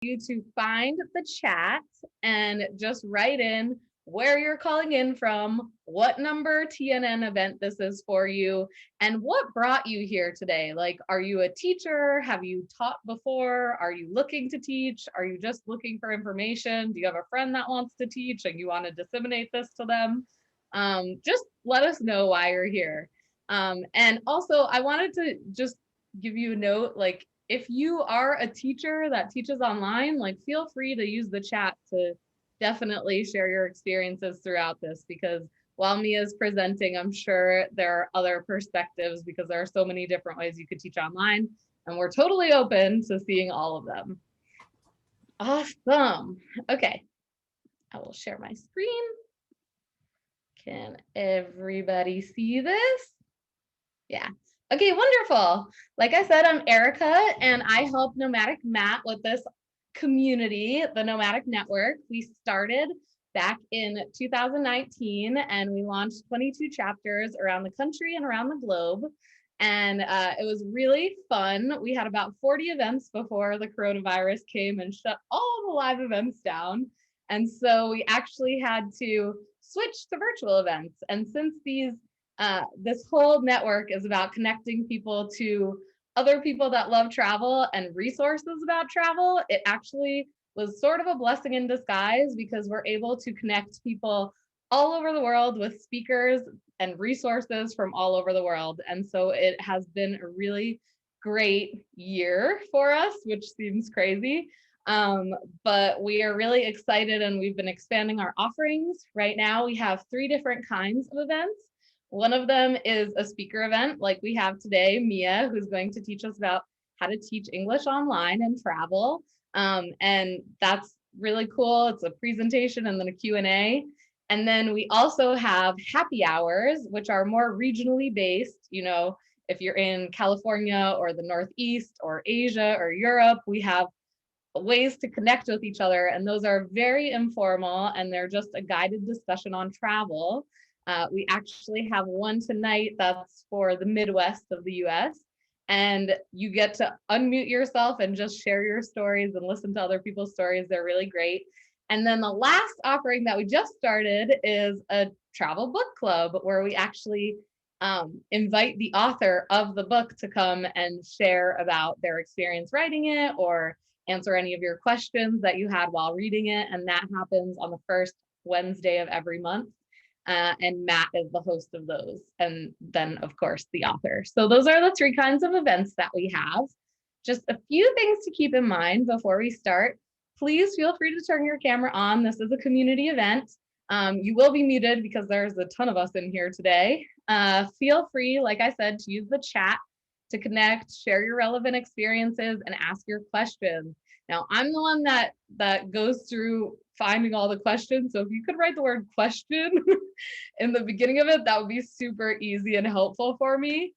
You to find the chat and just write in where you're calling in from, what number TNN event this is for you, and what brought you here today. Like, are you a teacher? Have you taught before? Are you looking to teach? Are you just looking for information? Do you have a friend that wants to teach and you want to disseminate this to them? Just let us know why you're here. And also, I wanted to just give you a note, like, if you are a teacher that teaches online, like, feel free to use the chat to definitely share your experiences throughout this, because while Mia's presenting, I'm sure there are other perspectives because there are so many different ways you could teach online, and we're totally open to seeing all of them. Awesome. Okay, I will share my screen. Can everybody see this? Yeah. Okay, wonderful. Like I said, I'm Erica, and I help Nomadic Matt with this community, the Nomadic Network. We started back in 2019, and we launched 22 chapters around the country and around the globe. And it was really fun. We had about 40 events before the coronavirus came and shut all the live events down. And so we actually had to switch to virtual events. And since this whole network is about connecting people to other people that love travel and resources about travel, it actually was sort of a blessing in disguise, because we're able to connect people all over the world with speakers and resources from all over the world. And so it has been a really great year for us, which seems crazy. But we are really excited, and we've been expanding our offerings. Right now, we have 3 different kinds of events. One of them is a speaker event like we have today, Mia, who's going to teach us about how to teach English online and travel. And that's really cool. It's a presentation and then a Q&A. And then we also have happy hours, which are more regionally based. You know, if you're in California or the Northeast or Asia or Europe, we have ways to connect with each other. And those are very informal, and they're just a guided discussion on travel. We actually have one tonight that's for the Midwest of the US. And you get to unmute yourself and just share your stories and listen to other people's stories. They're really great. And then the last offering that we just started is a travel book club, where we actually invite the author of the book to come and share about their experience writing it, or answer any of your questions that you had while reading it. And that happens on the first Wednesday of every month. And Matt is the host of those. And then, of course, the author. So those are the 3 kinds of events that we have. Just a few things to keep in mind before we start. Please feel free to turn your camera on. This is a community event. You will be muted because there's a ton of us in here today. Feel free, like I said, to use the chat to connect, share your relevant experiences, and ask your questions. Now, I'm the one that goes through finding all the questions. So if you could write the word question in the beginning of it, that would be super easy and helpful for me.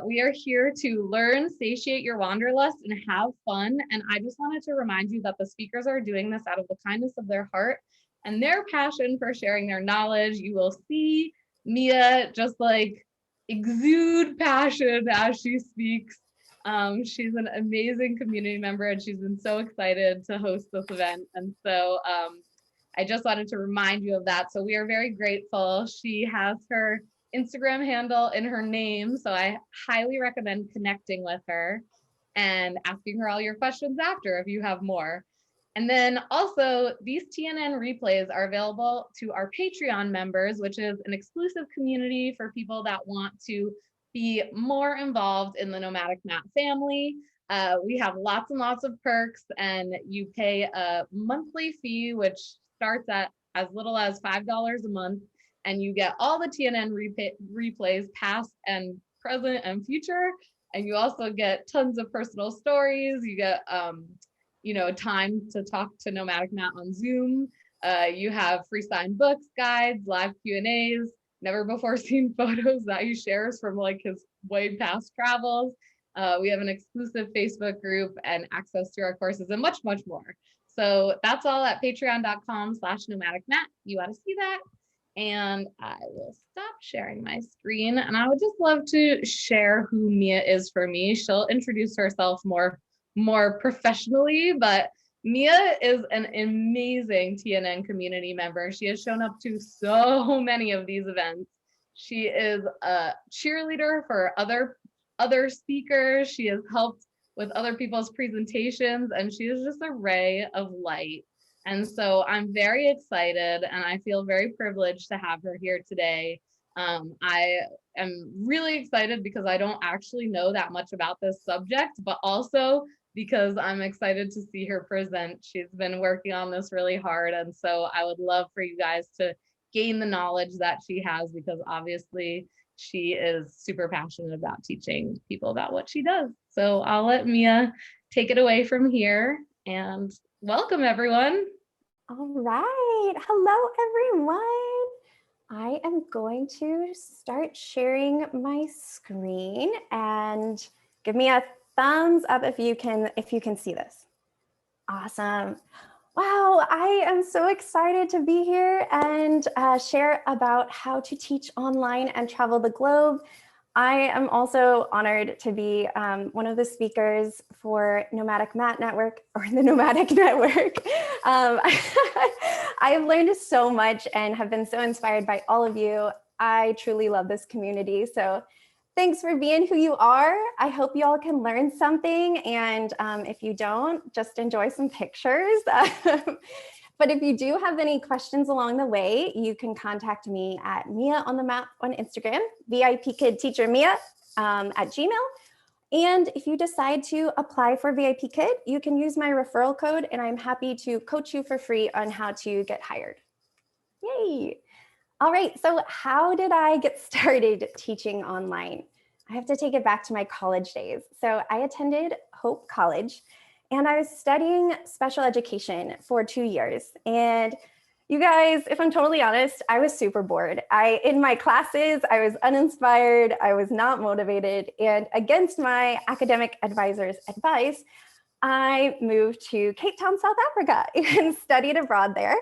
We are here to learn, satiate your wanderlust, and have fun. And I just wanted to remind you that the speakers are doing this out of the kindness of their heart and their passion for sharing their knowledge. You will see Mia just like exude passion as she speaks. She's an amazing community member, and she's been so excited to host this event. And so I just wanted to remind you of that. So we are very grateful. She has her Instagram handle in her name, so I highly recommend connecting with her and asking her all your questions after if you have more. And then also, these TNN replays are available to our Patreon members, which is an exclusive community for people that want to be more involved in the Nomadic Matt family. We have lots and lots of perks, and you pay a monthly fee, which starts at as little as $5 a month, and you get all the TNN replays, past and present and future. And you also get tons of personal stories. You get time to talk to Nomadic Matt on Zoom. You have free signed books, guides, live Q&As, never before seen photos that he shares from like his way past travels. We have an exclusive Facebook group and access to our courses and much, much more. So that's all at patreon.com/nomadicmatt. You ought to see that. And I will stop sharing my screen. And I would just love to share who Mia is for me. She'll introduce herself more professionally, but Mia is an amazing TNN community member. She has shown up to so many of these events. She is a cheerleader for other speakers. She has helped with other people's presentations, and she is just a ray of light. And so I'm very excited, and I feel very privileged to have her here today. I am really excited because I don't actually know that much about this subject, but also because I'm excited to see her present. She's been working on this really hard, and so I would love for you guys to gain the knowledge that she has, because obviously she is super passionate about teaching people about what she does. So I'll let Mia take it away from here, and welcome everyone. All right. Hello, everyone. I am going to start sharing my screen, and give me a thumbs up if you can see this. Awesome. Wow, I am so excited to be here and share about how to teach online and travel the globe. I am also honored to be one of the speakers for Nomadic Mat Network, or the Nomadic Network. I have learned so much and have been so inspired by all of you. I truly love this community. So thanks for being who you are. I hope you all can learn something. And if you don't, just enjoy some pictures. But if you do have any questions along the way, you can contact me at Mia on the Map on Instagram, VIPKid Teacher Mia at Gmail. And if you decide to apply for VIPKid, you can use my referral code, and I'm happy to coach you for free on how to get hired. Yay! All right, so how did I get started teaching online? I have to take it back to my college days. So I attended Hope College, and I was studying special education for 2 years. And you guys, if I'm totally honest, I was super bored. In my classes, I was uninspired, I was not motivated, and against my academic advisor's advice, I moved to Cape Town, South Africa, and studied abroad there,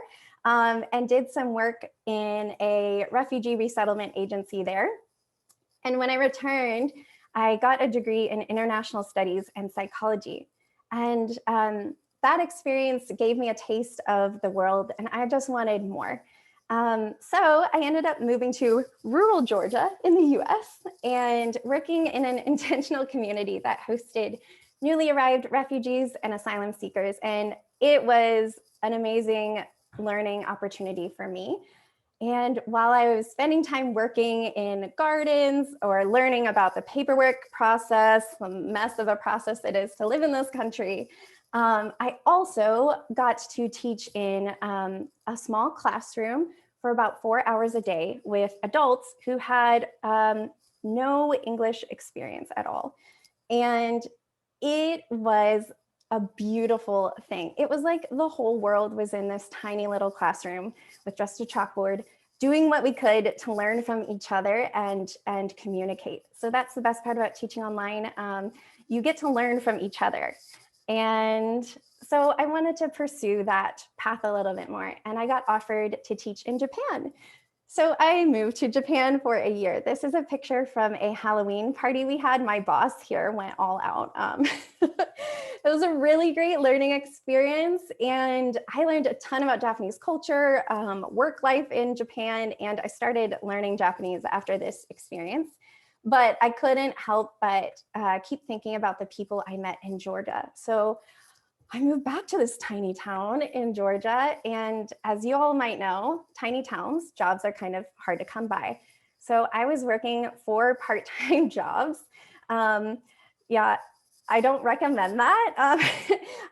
and did some work in a refugee resettlement agency there. And when I returned, I got a degree in international studies and psychology. And that experience gave me a taste of the world, and I just wanted more. So I ended up moving to rural Georgia in the US and working in an intentional community that hosted newly arrived refugees and asylum seekers. And it was an amazing learning opportunity for me. And while I was spending time working in gardens or learning about the paperwork process, the mess of a process it is to live in this country, I also got to teach in a small classroom for about 4 hours a day with adults who had no English experience at all. And it was a beautiful thing. It was like the whole world was in this tiny little classroom with just a chalkboard, doing what we could to learn from each other and communicate. So that's the best part about teaching online. You get to learn from each other. And so I wanted to pursue that path a little bit more, and I got offered to teach in Japan. So I moved to Japan for a year. This is a picture from a Halloween party we had. My boss here went all out. It was a really great learning experience, and I learned a ton about Japanese culture, work life in Japan, and I started learning Japanese after this experience. But I couldn't help but keep thinking about the people I met in Georgia. So I moved back to this tiny town in Georgia. And as you all might know, tiny towns, jobs are kind of hard to come by. So I was working 4 part-time jobs. Yeah, I don't recommend that.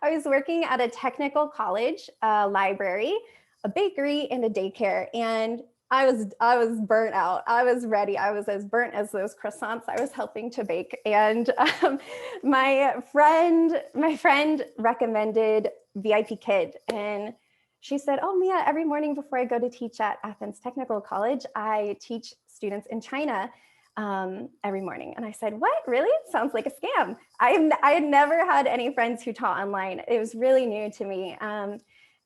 I was working at a technical college, a library, a bakery, and a daycare. And I was burnt out. I was ready. I was as burnt as those croissants I was helping to bake. And my friend recommended VIPKid, and she said, "Oh, Mia, every morning before I go to teach at Athens Technical College, I teach students in China every morning." And I said, "What? Really? Sounds like a scam." I had never had any friends who taught online. It was really new to me.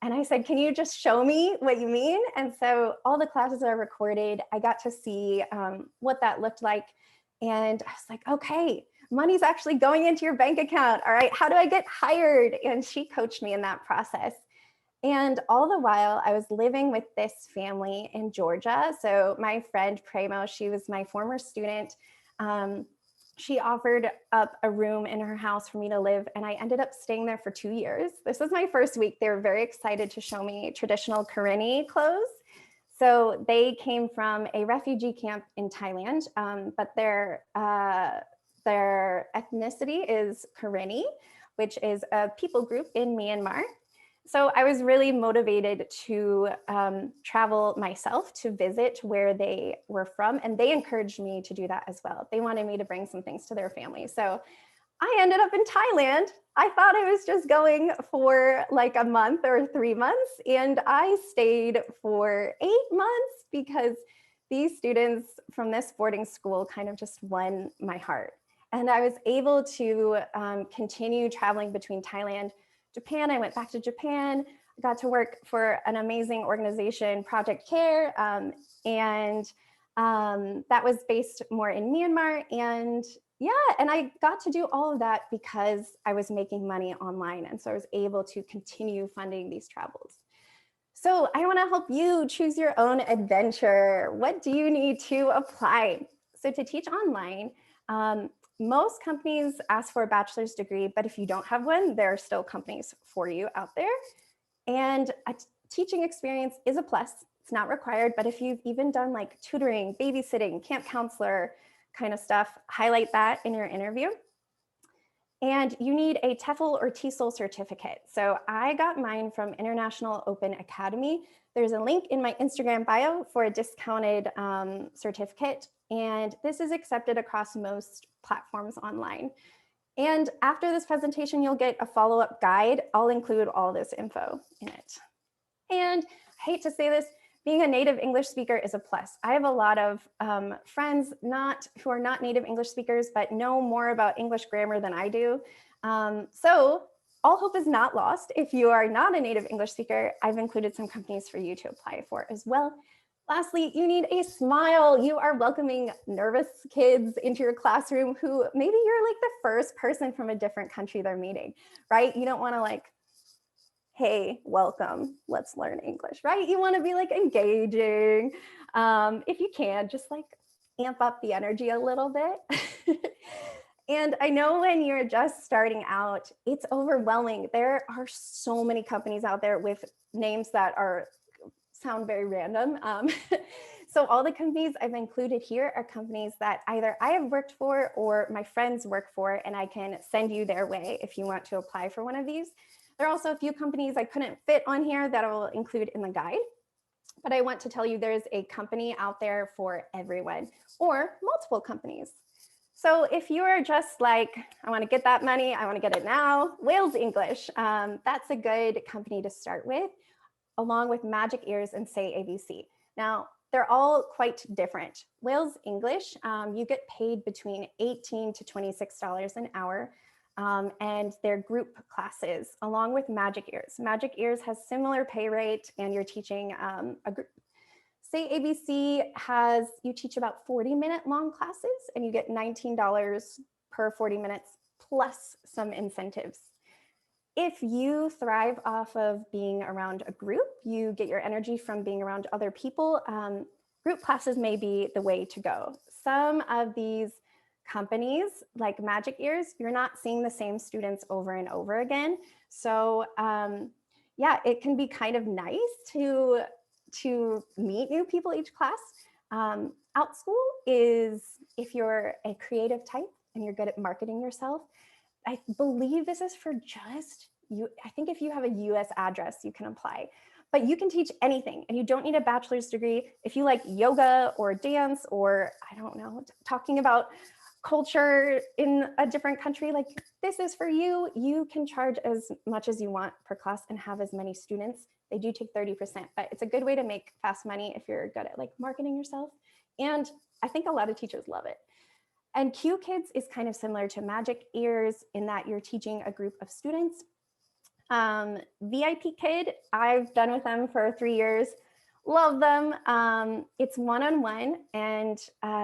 And I said, "Can you just show me what you mean?" And so all the classes are recorded. I got to see what that looked like. And I was like, okay, money's actually going into your bank account. All right, how do I get hired? And she coached me in that process. And all the while, I was living with this family in Georgia. So my friend Premo, she was my former student. She offered up a room in her house for me to live, and I ended up staying there for 2 years. This was my first week. They were very excited to show me traditional Karenni clothes. So they came from a refugee camp in Thailand, but their ethnicity is Karenni, which is a people group in Myanmar. So I was really motivated to travel myself to visit where they were from, and they encouraged me to do that as well. They wanted me to bring some things to their family. So I ended up in Thailand. I thought I was just going for like a month or 3 months, and I stayed for 8 months because these students from this boarding school kind of just won my heart. And I was able to continue traveling between Thailand, Japan. I went back to Japan. I got to work for an amazing organization, Project Care, and that was based more in Myanmar. And yeah, and I got to do all of that because I was making money online. And so I was able to continue funding these travels. So I want to help you choose your own adventure. What do you need to apply? So to teach online, most companies ask for a bachelor's degree, but if you don't have one, there are still companies for you out there. And a teaching experience is a plus. It's not required, but if you've even done like tutoring, babysitting, camp counselor kind of stuff, highlight that in your interview. And you need a TEFL or TESOL certificate. So I got mine from International Open Academy. There's a link in my Instagram bio for a discounted certificate. And this is accepted across most platforms online. And after this presentation, you'll get a follow-up guide. I'll include all this info in it. And I hate to say this, being a native English speaker is a plus. I have a lot of friends who are not native English speakers, but know more about English grammar than I do. So all hope is not lost. If you are not a native English speaker, I've included some companies for you to apply for as well. Lastly, you need a smile. You are welcoming nervous kids into your classroom who maybe you're like the first person from a different country they're meeting, right? You don't want to like, hey, welcome, let's learn English, right? You want to be like engaging. If you can, just like amp up the energy a little bit. And I know when you're just starting out, it's overwhelming. There are so many companies out there with names that sound very random. So all the companies I've included here are companies that either I have worked for or my friends work for, and I can send you their way if you want to apply for one of these. There are also a few companies I couldn't fit on here that I will include in the guide, but I want to tell you there's a company out there for everyone or multiple companies. So if you are just like, I want to get that money, I want to get it now, Wales English, that's a good company to start with, along with Magic Ears and Say ABC. Now, they're all quite different. Wales English, you get paid between $18 to $26 an hour, and they're group classes, along with Magic Ears. Magic Ears has similar pay rate, and you're teaching a group. Say ABC you teach about 40-minute long classes, and you get $19 per 40 minutes, plus some incentives. If you thrive off of being around a group, you get your energy from being around other people, group classes may be the way to go. Some of these companies, like Magic Ears, you're not seeing the same students over and over again. So yeah, it can be kind of nice to meet new people each class. Outschool is if you're a creative type and you're good at marketing yourself. I believe this is for just you. I think if you have a US address, you can apply, but you can teach anything and you don't need a bachelor's degree. If you like yoga or dance, or I don't know, talking about culture in a different country, like this is for you. You can charge as much as you want per class and have as many students. They do take 30%, but it's a good way to make fast money if you're good at like marketing yourself. And I think a lot of teachers love it. And VIPKid is kind of similar to Magic Ears in that you're teaching a group of students. VIPKid, I've done with them for 3 years. Love them. It's one-on-one. And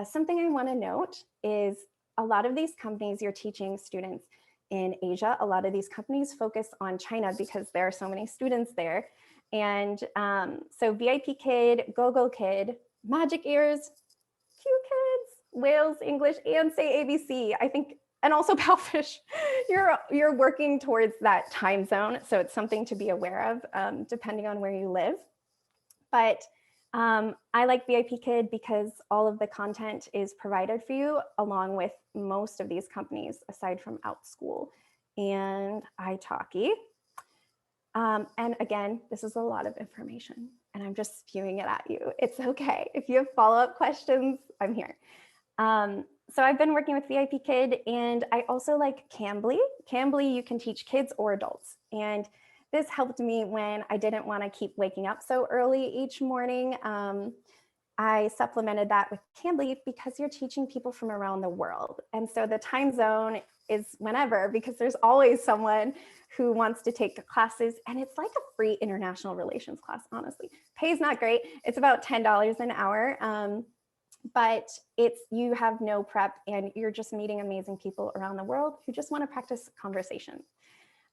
something I want to note is a lot of these companies, you're teaching students in Asia. A lot of these companies focus on China because there are so many students there. And so VIPKid, GoGoKid, Magic Ears, Q-Kids, Wales, English, and Say ABC, I think, and also Palfish, you're working towards that time zone. So it's something to be aware of depending on where you live. But I like VIPKid because all of the content is provided for you along with most of these companies aside from OutSchool and italki. And again, this is a lot of information and I'm just spewing it at you. It's okay. If you have follow-up questions, I'm here. So I've been working with VIPKid and I also like Cambly. Cambly, you can teach kids or adults. And this helped me when I didn't want to keep waking up so early each morning. I supplemented that with Cambly because you're teaching people from around the world. And so the time zone is whenever, because there's always someone who wants to take the classes. And it's like a free international relations class, honestly. Pay's not great. It's about $10 an hour. But you have no prep and you're just meeting amazing people around the world who just want to practice conversation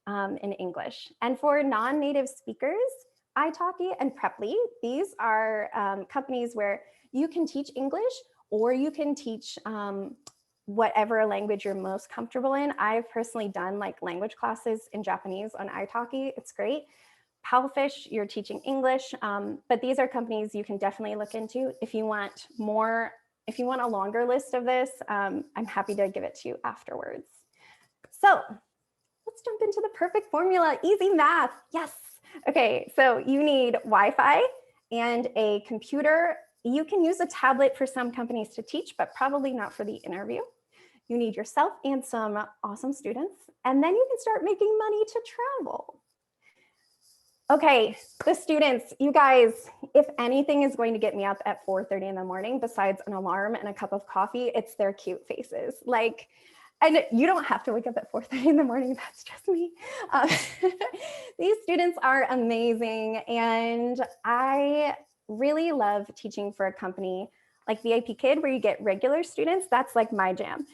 in English. And for non-native speakers, italki and Preply, these are companies where you can teach English or you can teach whatever language you're most comfortable in. I've personally done like language classes in Japanese on italki. It's great. Palfish, you're teaching English, but these are companies you can definitely look into. If you want more, if you want a longer list of this, I'm happy to give it to you afterwards. So let's jump into the perfect formula, easy math, yes. Okay, so you need Wi-Fi and a computer. You can use a tablet for some companies to teach, but probably not for the interview. You need yourself and some awesome students, and then you can start making money to travel. Okay, the students, you guys, if anything is going to get me up at 4:30 in the morning, besides an alarm and a cup of coffee, it's their cute faces. Like, and you don't have to wake up at 4:30 in the morning, that's just me. These students are amazing. And I really love teaching for a company like VIPKid, where you get regular students. That's like my jam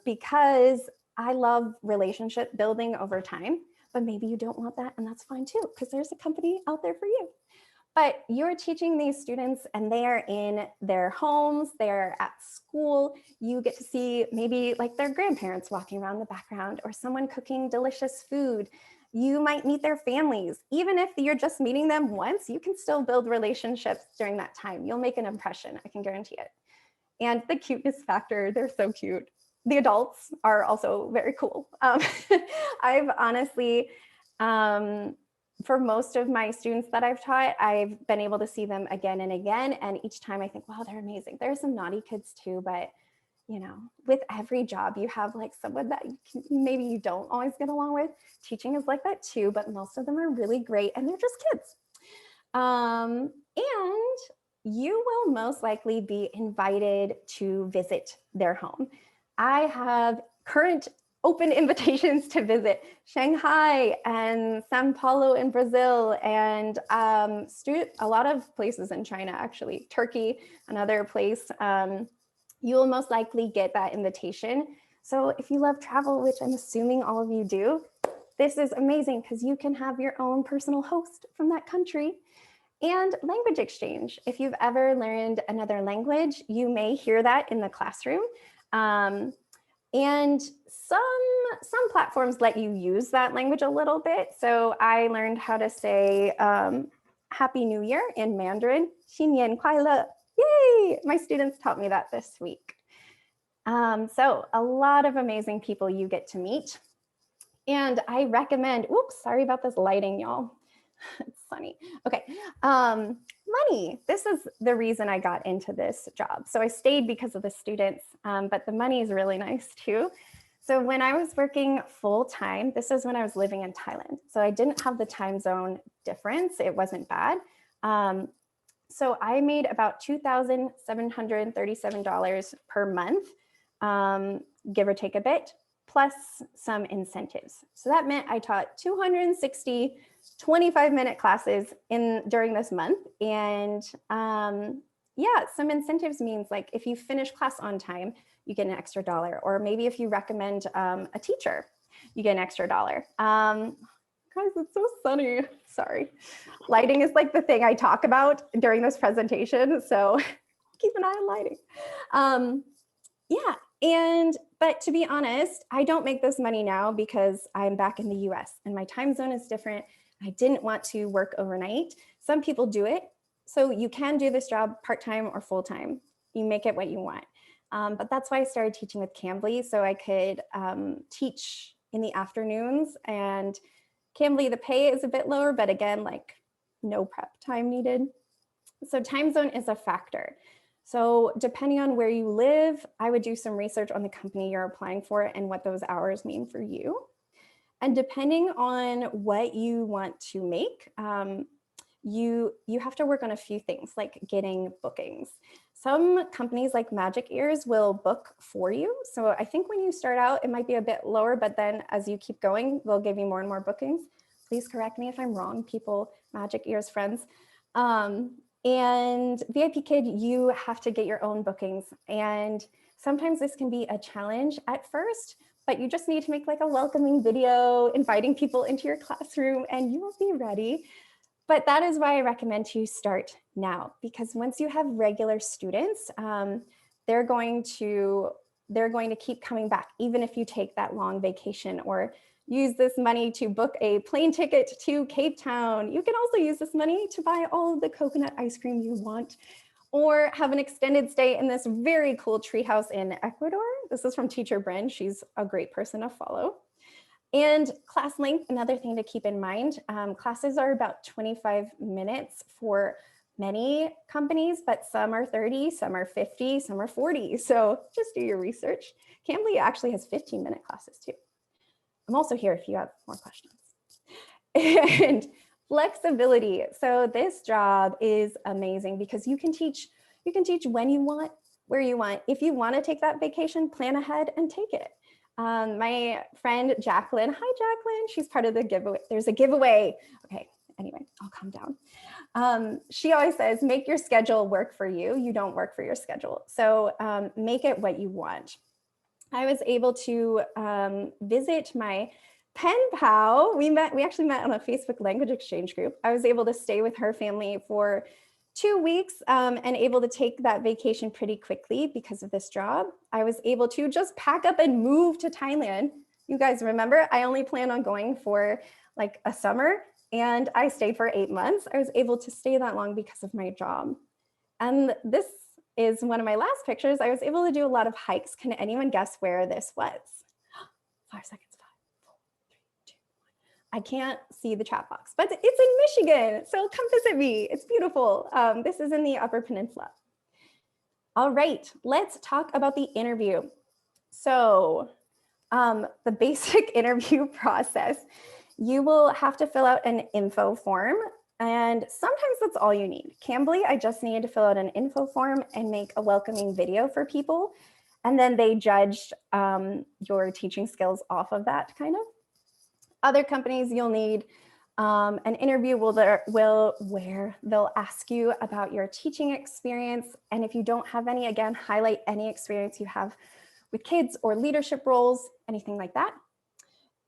because I love relationship building over time. But maybe you don't want that, and that's fine too, because there's a company out there for you. But you're teaching these students and they are in their homes, they're at school. You get to see maybe like their grandparents walking around the background or someone cooking delicious food. You might meet their families. Even if you're just meeting them once, you can still build relationships during that time. You'll make an impression, I can guarantee it. And the cuteness factor, they're so cute. The adults are also very cool. I've honestly, for most of my students that I've taught, I've been able to see them again and again. And each time I think, wow, they're amazing. There are some naughty kids too, but you know, with every job, you have like someone that maybe you don't always get along with. Teaching is like that too, but most of them are really great and they're just kids. And you will most likely be invited to visit their home. I have current open invitations to visit Shanghai and Sao Paulo in Brazil and a lot of places in China, actually, Turkey, another place. You will most likely get that invitation. So if you love travel, which I'm assuming all of you do, this is amazing because you can have your own personal host from that country. And language exchange. If you've ever learned another language, you may hear that in the classroom. And some platforms let you use that language a little bit. So I learned how to say Happy New Year in Mandarin, 新年快乐. Yay! My students taught me that this week. So a lot of amazing people you get to meet. And I recommend, oops, sorry about this lighting, y'all. It's sunny. Okay. Money. This is the reason I got into this job. So I stayed because of the students, but the money is really nice too. So when I was working full time, this is when I was living in Thailand. So I didn't have the time zone difference. It wasn't bad. So I made about $2,737 per month, give or take a bit, plus some incentives. So that meant I taught 260 25-minute classes during this month. And yeah, some incentives means like if you finish class on time, you get an extra $1. Or maybe if you recommend a teacher, you get an extra $1. Guys, it's so sunny. Sorry. Lighting is like the thing I talk about during this presentation. So keep an eye on lighting. Yeah. But to be honest, I don't make this money now because I'm back in the US and my time zone is different. I didn't want to work overnight. Some people do it. So you can do this job part-time or full-time. You make it what you want. But that's why I started teaching with Cambly, so I could teach in the afternoons. And Cambly, the pay is a bit lower, but again, like no prep time needed. So time zone is a factor. So depending on where you live, I would do some research on the company you're applying for and what those hours mean for you. And depending on what you want to make, you have to work on a few things like getting bookings. Some companies like Magic Ears will book for you. So I think when you start out, it might be a bit lower, but then as you keep going, they'll give you more and more bookings. Please correct me if I'm wrong, people, Magic Ears friends. And VIPKid, you have to get your own bookings. And sometimes this can be a challenge at first, but you just need to make like a welcoming video, inviting people into your classroom, and you will be ready. But that is why I recommend you start now, because once you have regular students, they're going to keep coming back, even if you take that long vacation or use this money to book a plane ticket to Cape Town. You can also use this money to buy all of the coconut ice cream you want, or have an extended stay in this very cool treehouse in Ecuador. This is from Teacher Bryn. She's a great person to follow. And class length, another thing to keep in mind, classes are about 25 minutes for many companies, but some are 30, some are 50, some are 40. So just do your research. Cambly actually has 15-minute classes too. I'm also here if you have more questions. And flexibility. So this job is amazing because you can teach when you want, where you want. If you want to take that vacation, plan ahead and take it. My friend Jacqueline, hi Jacqueline, she's part of the giveaway. There's a giveaway. Okay, anyway, I'll calm down. She always says, make your schedule work for you. You don't work for your schedule. So make it what you want. I was able to visit my pen pal. We actually met on a Facebook language exchange group. I was able to stay with her family for 2 weeks and able to take that vacation pretty quickly because of this job. I was able to just pack up and move to Thailand. You guys remember, I only planned on going for like a summer and I stayed for 8 months. I was able to stay that long because of my job. And this is one of my last pictures. I was able to do a lot of hikes. Can anyone guess where this was? 5 seconds. 5, 4, 3, 2, 1. I can't see the chat box, but it's in Michigan. So come visit me. It's beautiful. This is in the Upper Peninsula. All right, let's talk about the interview. So the basic interview process, you will have to fill out an info form. And sometimes that's all you need. Cambly, I just needed to fill out an info form and make a welcoming video for people. And then they judged your teaching skills off of that kind of. Other companies, you'll need an interview where they'll ask you about your teaching experience. And if you don't have any, again, highlight any experience you have with kids or leadership roles, anything like that.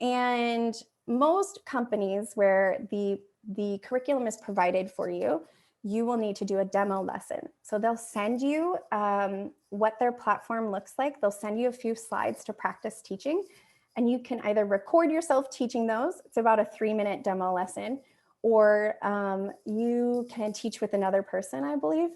And most companies where the curriculum is provided for you, you will need to do a demo lesson. So they'll send you what their platform looks like. They'll send you a few slides to practice teaching, and you can either record yourself teaching those. It's about a 3-minute demo lesson, or you can teach with another person, I believe.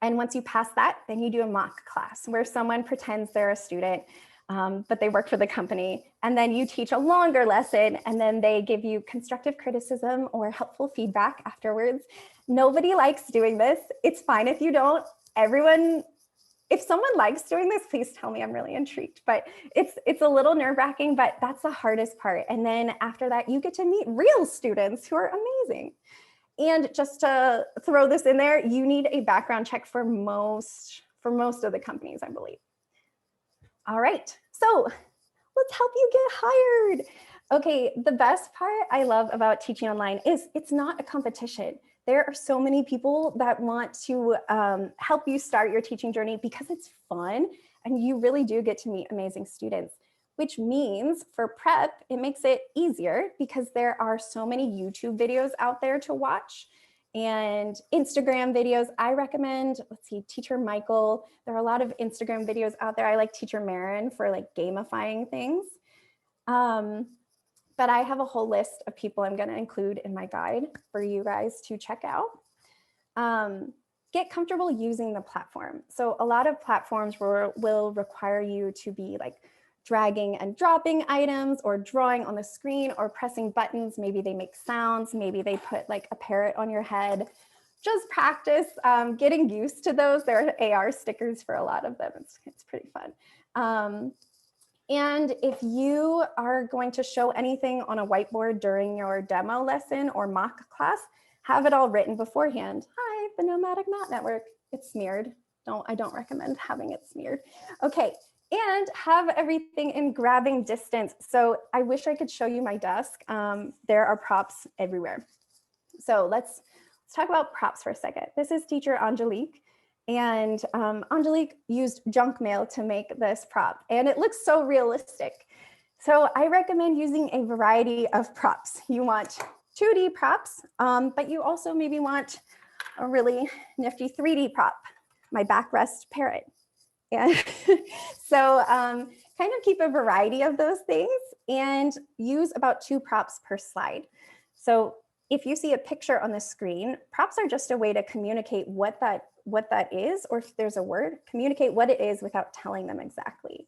And once you pass that, then you do a mock class where someone pretends they're a student, but they work for the company. And then you teach a longer lesson, and then they give you constructive criticism or helpful feedback afterwards. Nobody likes doing this. It's fine if you don't. If someone likes doing this, please tell me. I'm really intrigued. But it's a little nerve-wracking, but that's the hardest part. And then after that, you get to meet real students who are amazing. And just to throw this in there, you need a background check for most of the companies, I believe. All right, so let's help you get hired. Okay, the best part I love about teaching online is it's not a competition. There are so many people that want to help you start your teaching journey because it's fun and you really do get to meet amazing students, which means for prep, it makes it easier because there are so many YouTube videos out there to watch and Instagram videos. I recommend, let's see, Teacher Michael. There are a lot of Instagram videos out there. I like Teacher Marin for like gamifying things. But I have a whole list of people I'm going to include in my guide for you guys to check out. Get comfortable using the platform. So a lot of platforms will require you to be like dragging and dropping items or drawing on the screen or pressing buttons. Maybe they make sounds. Maybe they put like a parrot on your head. Just practice getting used to those. There are AR stickers for a lot of them. It's pretty fun. And if you are going to show anything on a whiteboard during your demo lesson or mock class, have it all written beforehand. Hi, the Nomadic Mat Network. It's smeared. I don't recommend having it smeared. Okay, and have everything in grabbing distance. So I wish I could show you my desk. There are props everywhere. So let's talk about props for a second. This is teacher Angelique. And Angelique used junk mail to make this prop, and it looks so realistic. So I recommend using a variety of props. You want 2D props, but you also maybe want a really nifty 3D prop, my backrest parrot. And so kind of keep a variety of those things and use about 2 props per slide. So if you see a picture on the screen, props are just a way to communicate what that is, or if there's a word, communicate what it is without telling them exactly.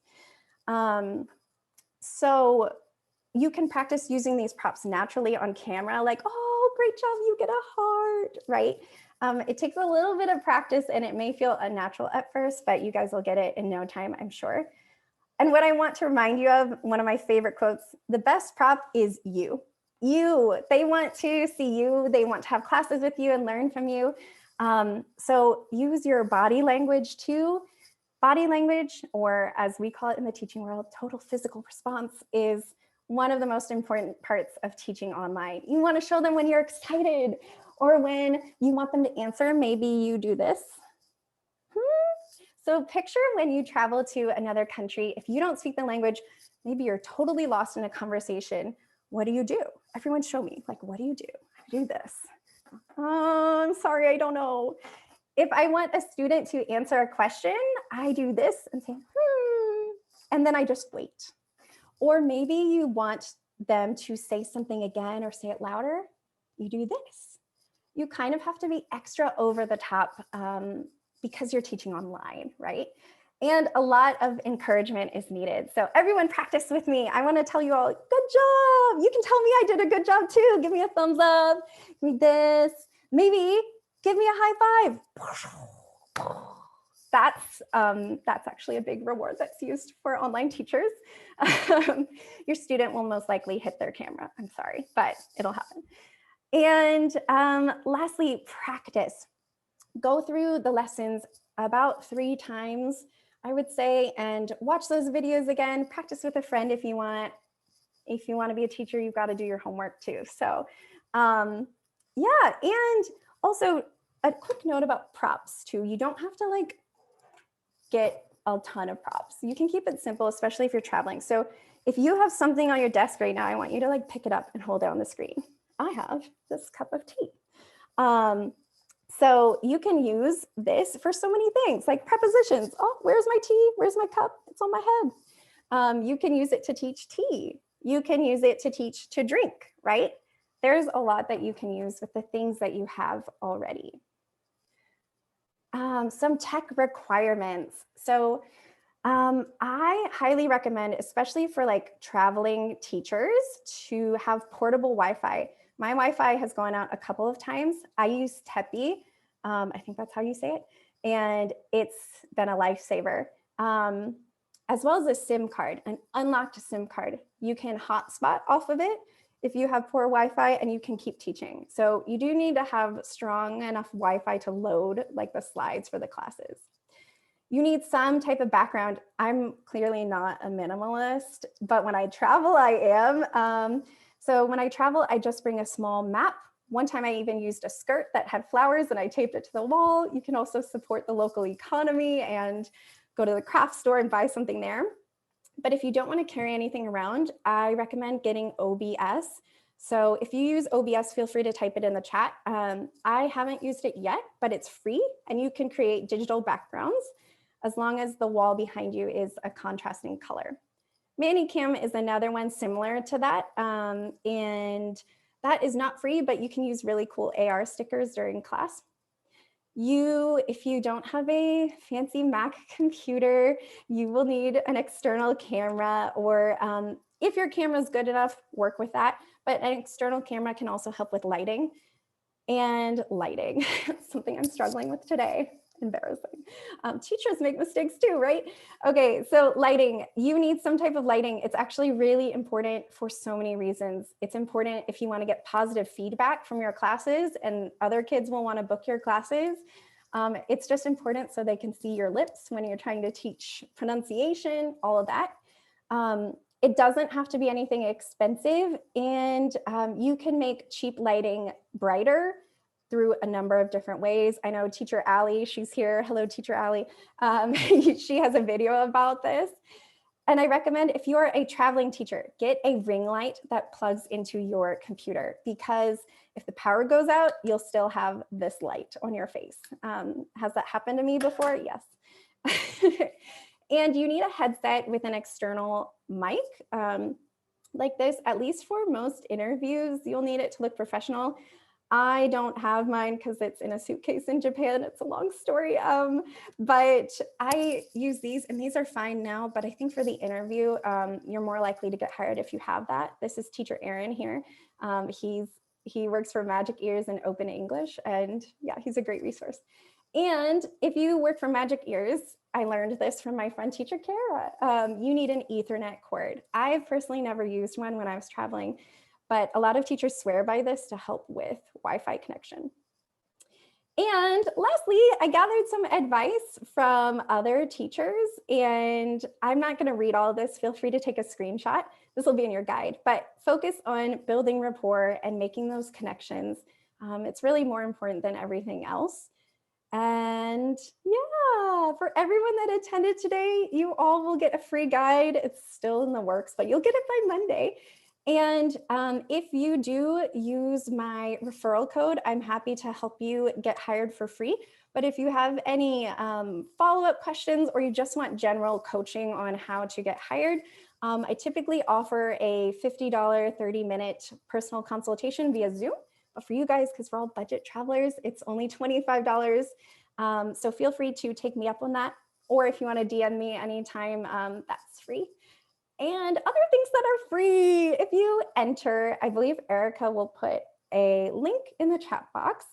So you can practice using these props naturally on camera, like, oh, great job, you get a heart, right? It takes a little bit of practice and it may feel unnatural at first, but you guys will get it in no time, I'm sure. And what I want to remind you of, one of my favorite quotes, the best prop is you. They want to see you, they want to have classes with you and learn from you. So use your body language too. Body language, or as we call it in the teaching world, total physical response, is one of the most important parts of teaching online. You want to show them when you're excited or when you want them to answer. Maybe you do this. So picture when you travel to another country, if you don't speak the language, maybe you're totally lost in a conversation. What do? Everyone show me, like, what do? I do this. Oh, I'm sorry, I don't know. If I want a student to answer a question, I do this and say, and then I just wait. Or maybe you want them to say something again or say it louder, you do this. You kind of have to be extra over the top because you're teaching online, right? And a lot of encouragement is needed. So everyone practice with me. I want to tell you all, good job. You can tell me I did a good job too. Give me a thumbs up, give me this, maybe give me a high five. That's actually a big reward that's used for online teachers. Your student will most likely hit their camera. I'm sorry, but it'll happen. And lastly, practice. Go through the lessons about 3 times, I would say, and watch those videos again. Practice with a friend if you want. If you want to be a teacher, you've got to do your homework too. So yeah, and also a quick note about props too. You don't have to like get a ton of props. You can keep it simple, especially if you're traveling. So if you have something on your desk right now, I want you to like pick it up and hold it on the screen. I have this cup of tea. So you can use this for so many things, like prepositions. Oh, where's my tea? Where's my cup? It's on my head. You can use it to teach tea. You can use it to teach to drink, right? There's a lot that you can use with the things that you have already. Some tech requirements. So I highly recommend, especially for like traveling teachers, to have portable Wi-Fi. My Wi-Fi has gone out a couple of times. I use Tepi, I think that's how you say it, and it's been a lifesaver. As well as a SIM card, an unlocked SIM card. You can hotspot off of it if you have poor Wi-Fi, and you can keep teaching. So you do need to have strong enough Wi-Fi to load like the slides for the classes. You need some type of background. I'm clearly not a minimalist, but when I travel, I am. So when I travel, I just bring a small map. One time I even used a skirt that had flowers and I taped it to the wall. You can also support the local economy and go to the craft store and buy something there. But if you don't want to carry anything around, I recommend getting OBS. So if you use OBS, feel free to type it in the chat. I haven't used it yet, but it's free and you can create digital backgrounds as long as the wall behind you is a contrasting color. ManyCam is another one similar to that. And that is not free, but you can use really cool AR stickers during class. If you don't have a fancy Mac computer, you will need an external camera, or if your camera is good enough, work with that. But an external camera can also help with lighting. And lighting, something I'm struggling with today. Embarrassing. Teachers make mistakes too, right? Okay, so lighting, you need some type of lighting. It's actually really important for so many reasons. It's important if you want to get positive feedback from your classes, and other kids will want to book your classes. It's just important so they can see your lips when you're trying to teach pronunciation, all of that. It doesn't have to be anything expensive, and you can make cheap lighting brighter through a number of different ways. I know Teacher Allie, she's here. Hello, Teacher Allie. She has a video about this. And I recommend, if you're a traveling teacher, get a ring light that plugs into your computer, because if the power goes out, you'll still have this light on your face. Has that happened to me before? Yes. And you need a headset with an external mic like this. At least for most interviews, you'll need it to look professional. I don't have mine because it's in a suitcase in Japan. It's a long story, but I use these, and these are fine now. But I think for the interview, you're more likely to get hired if you have that. This is Teacher Aaron here. He works for Magic Ears and Open English, and yeah, he's a great resource. And if you work for Magic Ears, I learned this from my friend Teacher Kara. You need an Ethernet cord. I've personally never used one when I was traveling, but a lot of teachers swear by this to help with Wi-Fi connection. And lastly, I gathered some advice from other teachers, and I'm not going to read all of this. Feel free to take a screenshot. This will be in your guide, but focus on building rapport and making those connections. It's really more important than everything else. And yeah, for everyone that attended today, you all will get a free guide. It's still in the works, but you'll get it by Monday. And if you do use my referral code, I'm happy to help you get hired for free. But if you have any follow-up questions, or you just want general coaching on how to get hired, I typically offer a $50 30-minute personal consultation via Zoom. But for you guys, because we're all budget travelers, it's only $25. So feel free to take me up on that. Or if you want to DM me anytime, that's free. And other things that are free, if you enter, I believe Erica will put a link in the chat box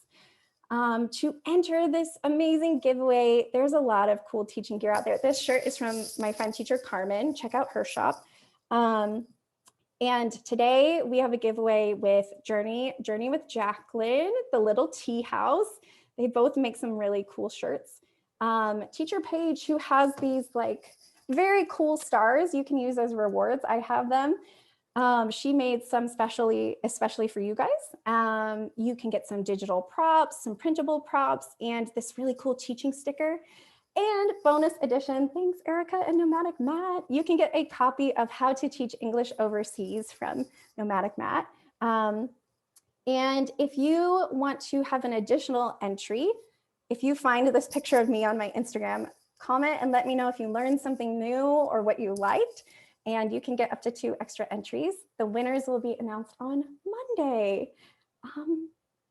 to enter this amazing giveaway. There's a lot of cool teaching gear out there. This shirt is from my friend Teacher Carmen. Check out her shop. And today we have a giveaway with Journey with Jacqueline, the Little Tea House. They both make some really cool shirts. Teacher Paige, who has these like very cool stars you can use as rewards. I have them. She made some especially for you guys. You can get some digital props, some printable props, and this really cool teaching sticker. And bonus edition, thanks Erica and Nomadic Matt, you can get a copy of How to Teach English Overseas from Nomadic Matt. And if you want to have an additional entry, if you find this picture of me on my Instagram, comment and let me know if you learned something new or what you liked, and you can get up to 2 extra entries. The winners will be announced on Monday.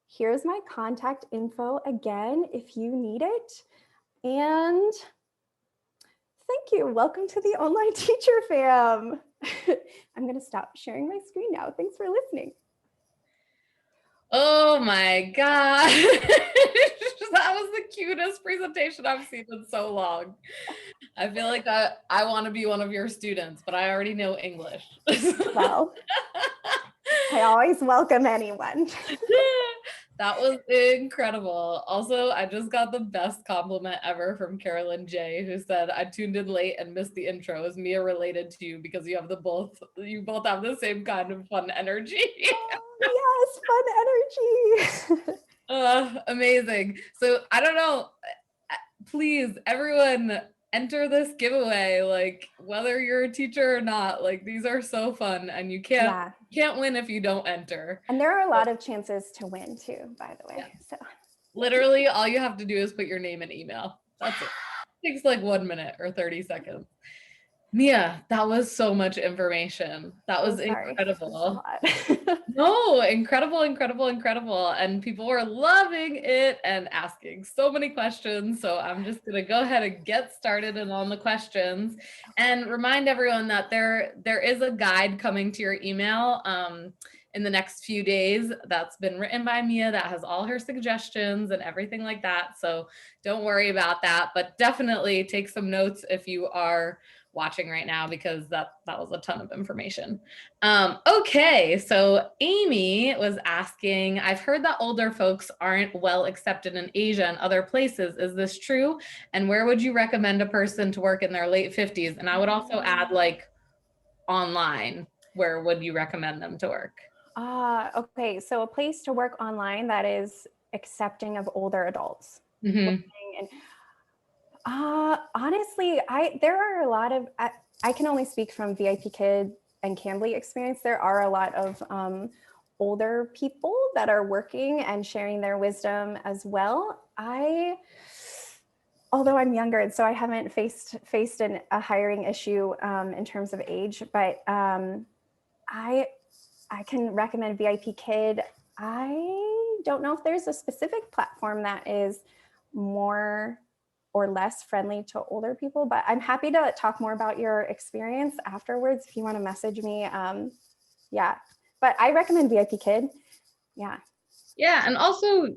Here's my contact info again if you need it. And thank you. Welcome to the Online Teacher Fam. I'm going to stop sharing my screen now. Thanks for listening. Oh my God. That was the cutest presentation I've seen in so long. I feel like I want to be one of your students, but I already know English. Well, I always welcome anyone. That was incredible. Also, I just got the best compliment ever from Carolyn J, who said, I tuned in late and missed the intro. Is Mia related to you because you both have the same kind of fun energy? Oh, yes, fun energy. Amazing. So I don't know, please, everyone, enter this giveaway, like whether you're a teacher or not, like these are so fun and you can't win if you don't enter. And there are a lot of chances to win too, by the way. Yeah. So literally all you have to do is put your name and email. That's it. It takes like 1 minute or 30 seconds. Mia, that was so much information. That was incredible. No, incredible, incredible, incredible. And people were loving it and asking so many questions. So I'm just going to go ahead and get started on the questions and remind everyone that there is a guide coming to your email in the next few days that's been written by Mia that has all her suggestions and everything like that. So don't worry about that, but definitely take some notes if you are watching right now, because that was a ton of information. Okay, so Amy was asking, I've heard that older folks aren't well accepted in Asia and other places. Is this true? And where would you recommend a person to work in their late 50s? And I would also add like online, where would you recommend them to work? Okay, so a place to work online that is accepting of older adults. Mm-hmm. Honestly, there are a lot of, I can only speak from VIPKid and Cambly experience. There are a lot of older people that are working and sharing their wisdom as well. Although I'm younger, and so I haven't faced a hiring issue in terms of age, but I can recommend VIPKid. I don't know if there's a specific platform that is more or less friendly to older people, but I'm happy to talk more about your experience afterwards if you want to message me. Yeah, but I recommend VIPKid. Yeah. Yeah, and also,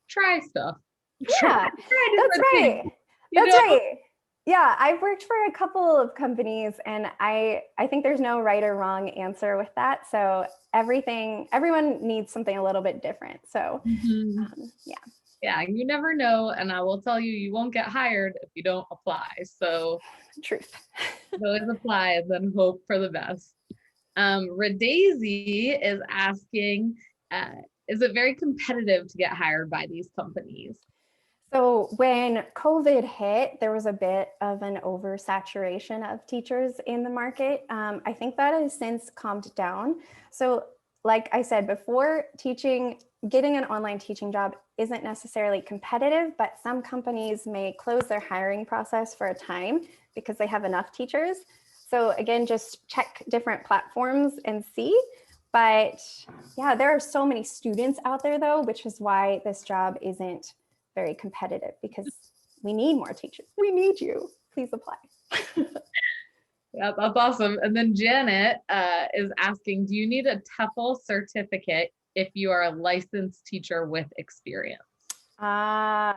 try stuff. Yeah, that's right. That's right. Yeah, I've worked for a couple of companies, and I think there's no right or wrong answer with that. So everyone needs something a little bit different. So yeah. Yeah, you never know. And I will tell you, you won't get hired if you don't apply. So truth. Always apply and then hope for the best. Radaisy is asking, is it very competitive to get hired by these companies? So when COVID hit, there was a bit of an oversaturation of teachers in the market. I think that has since calmed down. So like I said before, getting an online teaching job isn't necessarily competitive, but some companies may close their hiring process for a time because they have enough teachers. So again, just check different platforms and see. But yeah, there are so many students out there though, which is why this job isn't very competitive, because we need more teachers. We need you. Please apply. Yeah, that's awesome. And then Janet is asking, do you need a TEFL certificate if you are a licensed teacher with experience? Yeah,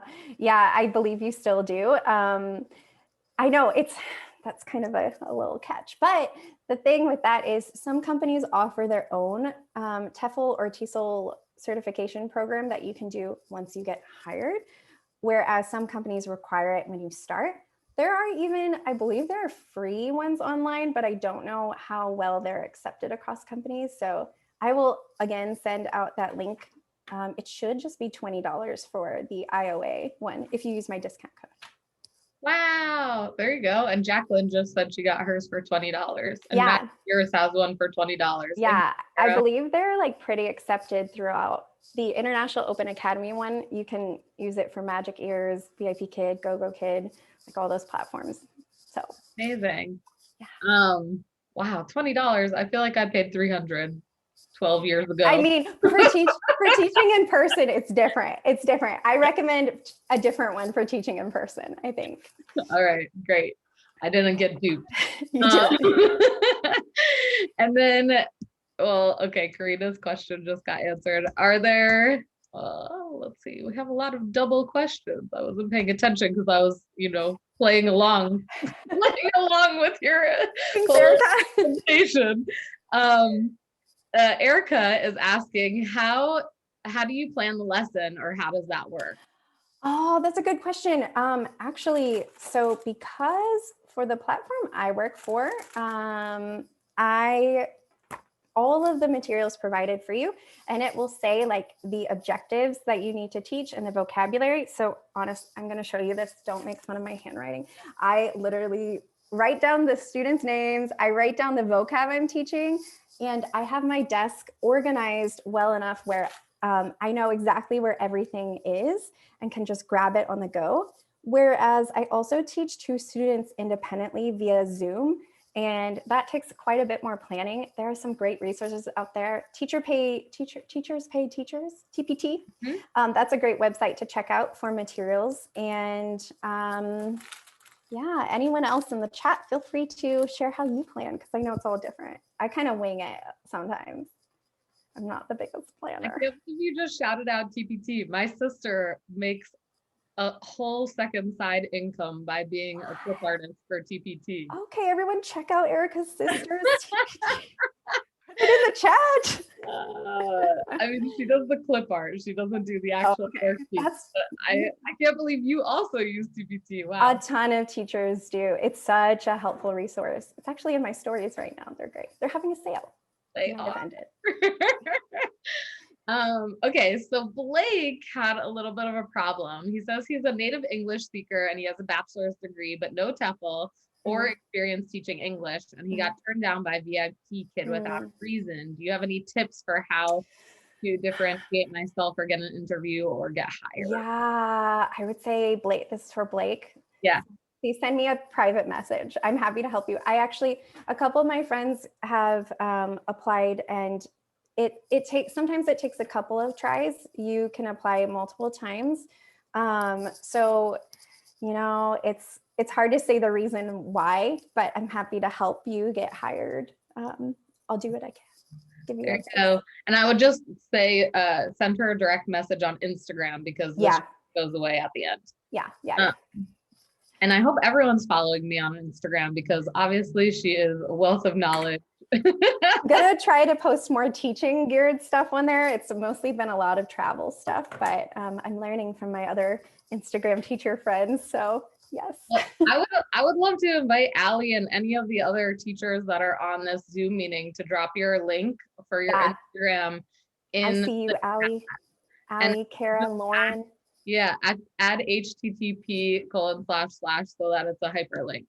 I believe you still do. I know that's kind of a little catch, but the thing with that is some companies offer their own TEFL or TESOL certification program that you can do once you get hired, whereas some companies require it when you start. There are even, I believe there are free ones online, but I don't know how well they're accepted across companies. So I will again send out that link. It should just be $20 for the IOA one if you use my discount code. Wow, there you go. And Jacqueline just said she got hers for $20. And yeah. Matt yours has one for $20. Yeah, I believe they're like pretty accepted throughout. The International Open Academy one, you can use it for Magic Ears, VIPKid, GoGoKid, like all those platforms. So amazing. Yeah. Wow, $20. I feel like I paid $300 12 years ago. I mean, for teaching in person, it's different. It's different. I recommend a different one for teaching in person, I think. All right, great. I didn't get duped. You didn't. And then, well, okay, Karina's question just got answered. Are there, let's see, we have a lot of double questions. I wasn't paying attention because I was, playing along with your presentation. Erica is asking, how do you plan the lesson, or how does that work? Oh, that's a good question. Actually, so because for the platform I work for, I all of the materials provided for you, and it will say like the objectives that you need to teach and the vocabulary. So honest, I'm going to show you this. Don't make fun of my handwriting. I literally write down the students' names. I write down the vocab I'm teaching, and I have my desk organized well enough where I know exactly where everything is and can just grab it on the go. Whereas I also teach 2 students independently via Zoom, and that takes quite a bit more planning. There are some great resources out there. Teachers Pay Teachers, TPT. That's a great website to check out for materials. And yeah, anyone else in the chat, feel free to share how you plan, because I know it's all different. I kind of wing it sometimes. I'm not the biggest planner. I can't believe you just shouted out TPT. My sister makes a whole second side income by being a clip artist for TPT. Okay, everyone check out Erica's sister's TPT. Put it in the chat. I mean, she does the clip art. She doesn't do the actual work piece. I can't believe you also use TPT. Wow. A ton of teachers do. It's such a helpful resource. It's actually in my stories right now. They're great. They're having a sale. They are. Okay, so Blake had a little bid of a problem. He says he's a native English speaker and he has a bachelor's degree, but no TEFL or experience teaching English. And he got turned down by VIPKid without reason. Do you have any tips for how to differentiate myself or get an interview or get hired? Yeah, I would say Blake, this is for Blake. Yeah. Please send me a private message. I'm happy to help you. A couple of my friends have applied, and sometimes it takes a couple of tries. You can apply multiple times. So, you know, it's hard to say the reason why, but I'm happy to help you get hired. I'll do what I can. There you go. And I would just say, send her a direct message on Instagram, because this goes away at the end. Yeah. And I hope everyone's following me on Instagram, because obviously she is a wealth of knowledge. I'm gonna try to post more teaching geared stuff on there. It's mostly been a lot of travel stuff, but I'm learning from my other Instagram teacher friends. So yes. Well, I would love to invite Allie and any of the other teachers that are on this Zoom meeting to drop your link for your Instagram. I see you, Allie, Kara, Lauren. Yeah, add http:// so that it's a hyperlink.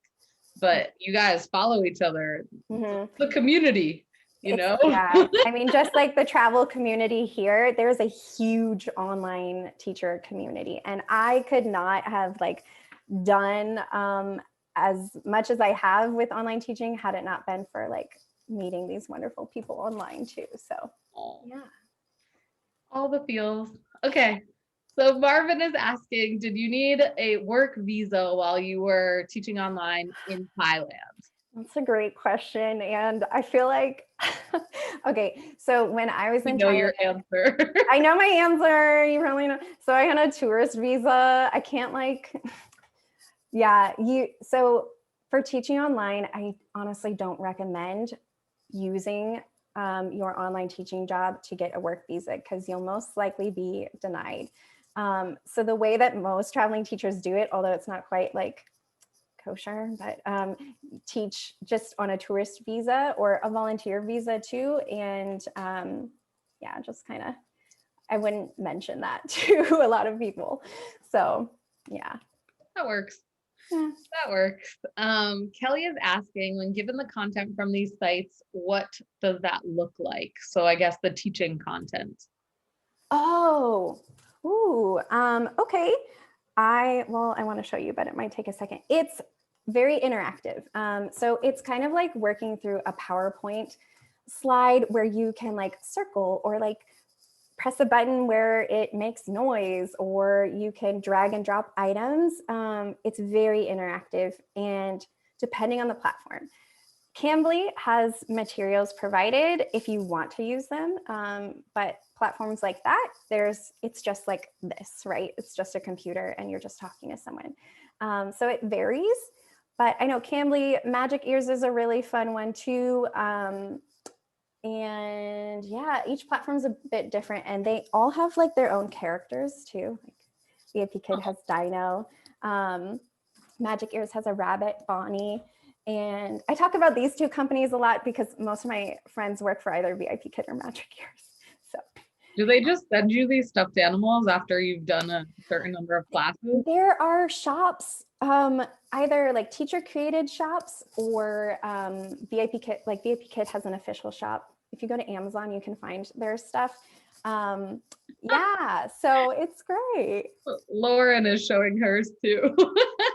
But you guys follow each other. The community, you know? Yeah, I mean, just like the travel community here, there's a huge online teacher community. And I could not have like done as much as I have with online teaching had it not been for like meeting these wonderful people online too. So yeah. All the feels. Okay. So Marvin is asking, did you need a work visa while you were teaching online in Thailand? That's a great question. And I feel like, okay, so when I was in Thailand, your answer. I know my answer, you probably know. So I had a tourist visa. I can't so for teaching online, I honestly don't recommend using your online teaching job to get a work visa, because you'll most likely be denied. So the way that most traveling teachers do it, although it's not quite like kosher, but teach just on a tourist visa or a volunteer visa too. And just kind of, I wouldn't mention that to a lot of people. So yeah. That works. Yeah. That works. Kelly is asking, when given the content from these sites, what does that look like? So I guess the teaching content. Okay. I want to show you, but it might take a second. It's very interactive. So it's kind of like working through a PowerPoint slide where you can like circle or like press a button where it makes noise, or you can drag and drop items. It's very interactive, and depending on the platform. Cambly has materials provided if you want to use them, but platforms like that, it's just like this, right? It's just a computer and you're just talking to someone. So it varies, but I know Cambly, Magic Ears is a really fun one too. And yeah, each platform's a bit different, and they all have like their own characters too. Like VIPKid has Dino, Magic Ears has a rabbit, Bonnie, And I talk about these two companies a lot because most of my friends work for either VIPKid or Magic Years. So Do they just send you these stuffed animals after you've done a certain number of classes? there are shops, either like teacher created shops or VIPKid, like VIPKid has an official shop. If you go to Amazon, you can find their stuff. Yeah, so it's great. Lauren is showing hers too.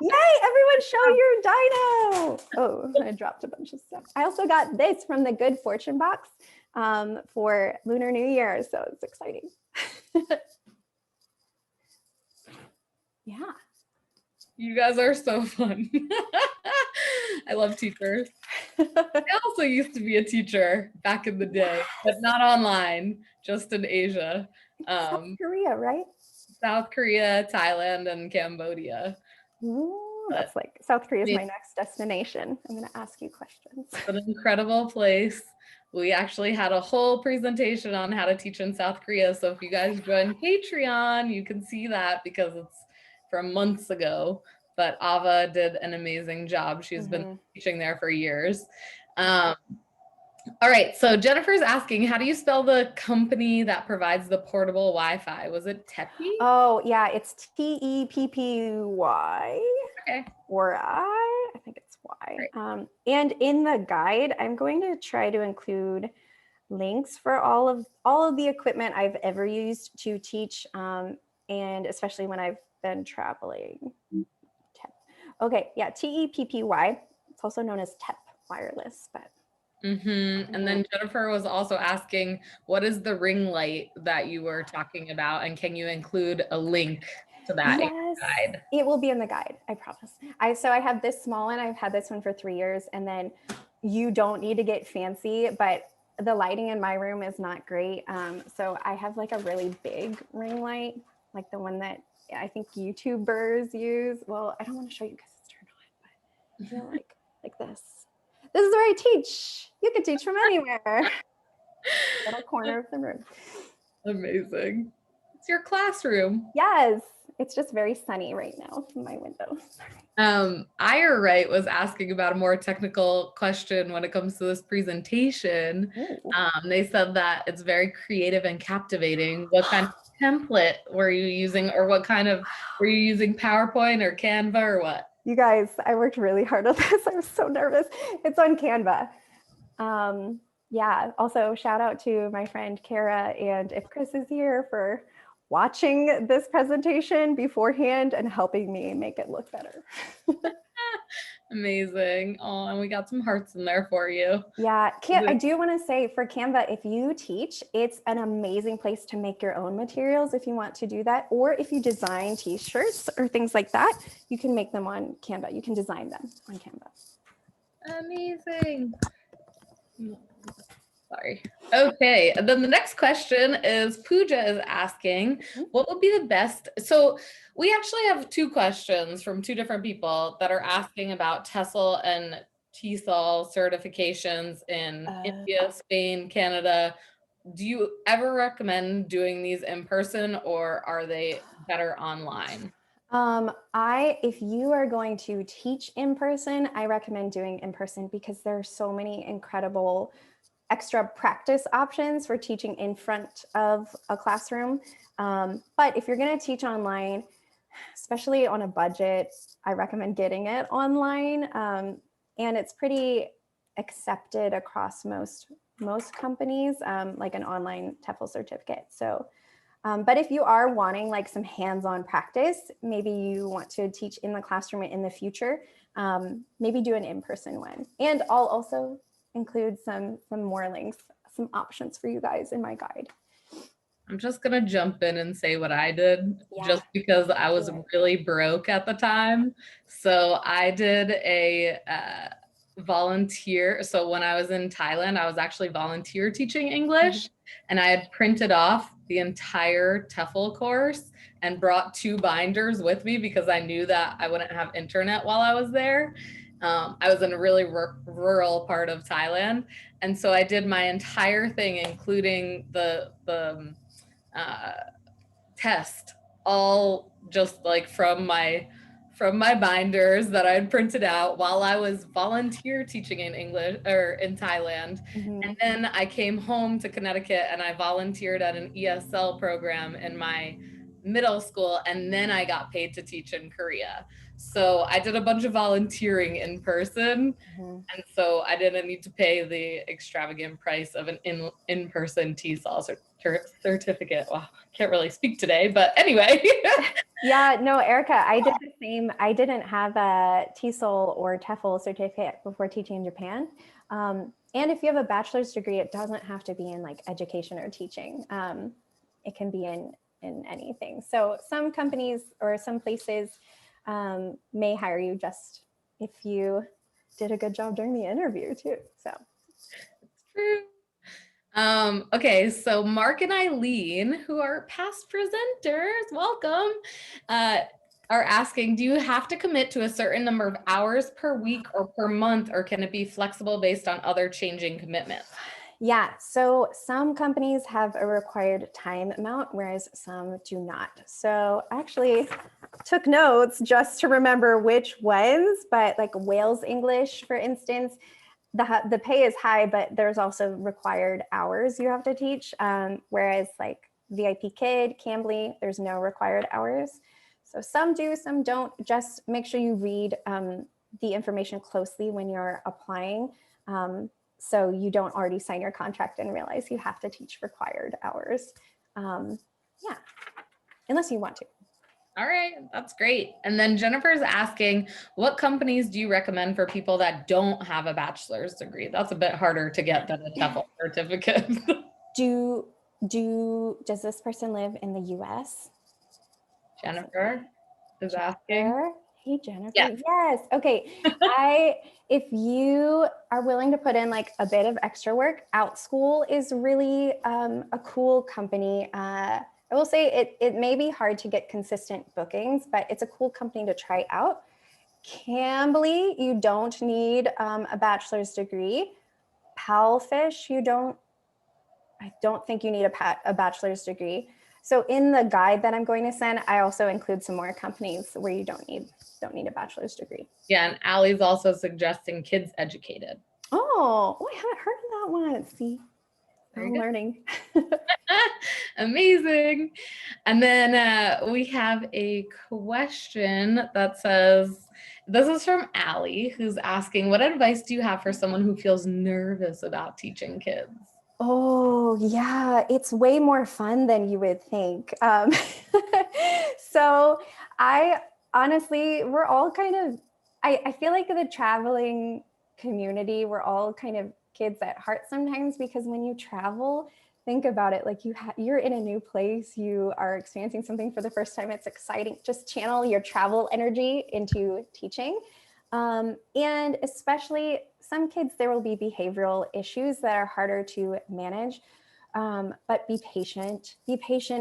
Yay, everyone show your dino. Oh, I dropped a bunch of stuff. I also got this from the Good Fortune box for Lunar New Year, so it's exciting. Yeah. You guys are so fun. I love teachers. I also used to be a teacher back in the day, but not online, just in Asia. South Korea, right? South Korea, Thailand, and Cambodia. Ooh, that's like South Korea is my next destination. I'm going to ask you questions. It's an incredible place. We actually had a whole presentation on how to teach in South Korea. So if you guys join Patreon, you can see that because it's from months ago. But Ava did an amazing job. She's been teaching there for years. All right, so Jennifer's asking, how do you spell the company that provides the portable Wi-Fi? Was it Teppy? Oh, yeah, it's TEPPY. Okay. Or I think it's Y. And in the guide, I'm going to try to include links for all of the equipment I've ever used to teach, and especially when I've been traveling. Okay, yeah, TEPPY. It's also known as TEP wireless, but. And then Jennifer was also asking, what is the ring light that you were talking about? And can you include a link to that in your guide? It will be in the guide, I promise. So I have this small one. I've had this one for 3 years, and then you don't need to get fancy, but the lighting in my room is not great. So I have like a really big ring light, like the one that I think YouTubers use. Well, I don't want to show you because it's turned on, but you know, like this. This is where I teach. You can teach from anywhere. Little corner of the room. Amazing. It's your classroom. Yes. It's just very sunny right now from my window. Ira Wright was asking about a more technical question when it comes to this presentation. They said that it's very creative and captivating. What kind of template were you using, or what kind of, were you using PowerPoint or Canva or what? You guys, I worked really hard on this. I was so nervous. It's on Canva. Yeah, also shout out to my friend Kara, and if Chris is here, for watching this presentation beforehand and helping me make it look better. Amazing. Oh, and we got some hearts in there for you. Yeah, I do want to say for Canva, if you teach, it's an amazing place to make your own materials if you want to do that. Or if you design t-shirts or things like that, you can make them on Canva. You can design them on Canva. Amazing. Sorry. Okay, and then the next question is Pooja is asking, what would be the best? So we actually have 2 questions from 2 different people that are asking about TESOL and TESOL certifications in India, Spain, Canada. Do you ever recommend doing these in person, or are they better online? If you are going to teach in person, I recommend doing in person because there are so many incredible extra practice options for teaching in front of a classroom. But if you're going to teach online, especially on a budget, I recommend getting it online. And it's pretty accepted across most companies, like an online TEFL certificate. So, but if you are wanting like some hands-on practice, maybe you want to teach in the classroom in the future, maybe do an in-person one. And I'll also include some more links, some options for you guys in my guide. I'm just gonna jump in and say what I did, just because I was really broke at the time. So I did a volunteer. So when I was in Thailand, I was actually volunteer teaching English, and I had printed off the entire TEFL course and brought 2 binders with me because I knew that I wouldn't have internet while I was there. I was in a really rural part of Thailand. And so I did my entire thing, including the test, all just like from from my binders that I'd printed out while I was volunteer teaching in English or in Thailand. Mhm. And then I came home to Connecticut and I volunteered at an ESL program in my middle school. And then I got paid to teach in Korea. So I did a bunch of volunteering in person. Mhm. And so I didn't need to pay the extravagant price of an in-person TESOL certificate. Wow, I can't really speak today, but anyway. Yeah, no, Erica, I did the same. I didn't have a TESOL or TEFL certificate before teaching in Japan. And if you have a bachelor's degree, it doesn't have to be in like education or teaching. It can be in anything. So some companies or some places may hire you just if you did a good job during the interview too. So True. Okay, so Mark and Eileen, who are past presenters, welcome, are asking, do you have to commit to a certain number of hours per week or per month, or can it be flexible based on other changing commitments? yeah, so some companies have a required time amount, whereas some do not. So I actually took notes just to remember which ones, but like Wales English, for instance, the pay is high, but there's also required hours you have to teach. Whereas like VIPKid, Cambly, there's no required hours. So some do, some don't. Just make sure you read the information closely when you're applying. So you don't already sign your contract and realize you have to teach required hours. Yeah, unless you want to. All right, that's great. And then Jennifer's asking, what companies do you recommend for people that don't have a bachelor's degree? That's a bit harder to get than a TEFL certificate. Does this person live in the US? Jennifer is asking. Jennifer? Hey, Jennifer. Yeah. Yes. Okay. If you are willing to put in like a bit of extra work, OutSchool is really a cool company. I will say it may be hard to get consistent bookings, but it's a cool company to try out. Cambly, you don't need a bachelor's degree. Palfish, I don't think you need a bachelor's degree. So in the guide that I'm going to send, I also include some more companies where you don't need a bachelor's degree. Yeah, and Allie's also suggesting Kids Educated. Oh, I haven't heard of that one. See, I'm learning. Amazing. And then we have a question that says, this is from Allie, who's asking, what advice do you have for someone who feels nervous about teaching kids? Oh, yeah, it's way more fun than you would think. So I honestly, we're all kind of, I feel like the traveling community, we're all kind of kids at heart sometimes, because when you travel, think about it, like you're in a new place, you are experiencing something for the first time, it's exciting. Just channel your travel energy into teaching. And especially some kids, there will be behavioral issues that are harder to manage, but be patient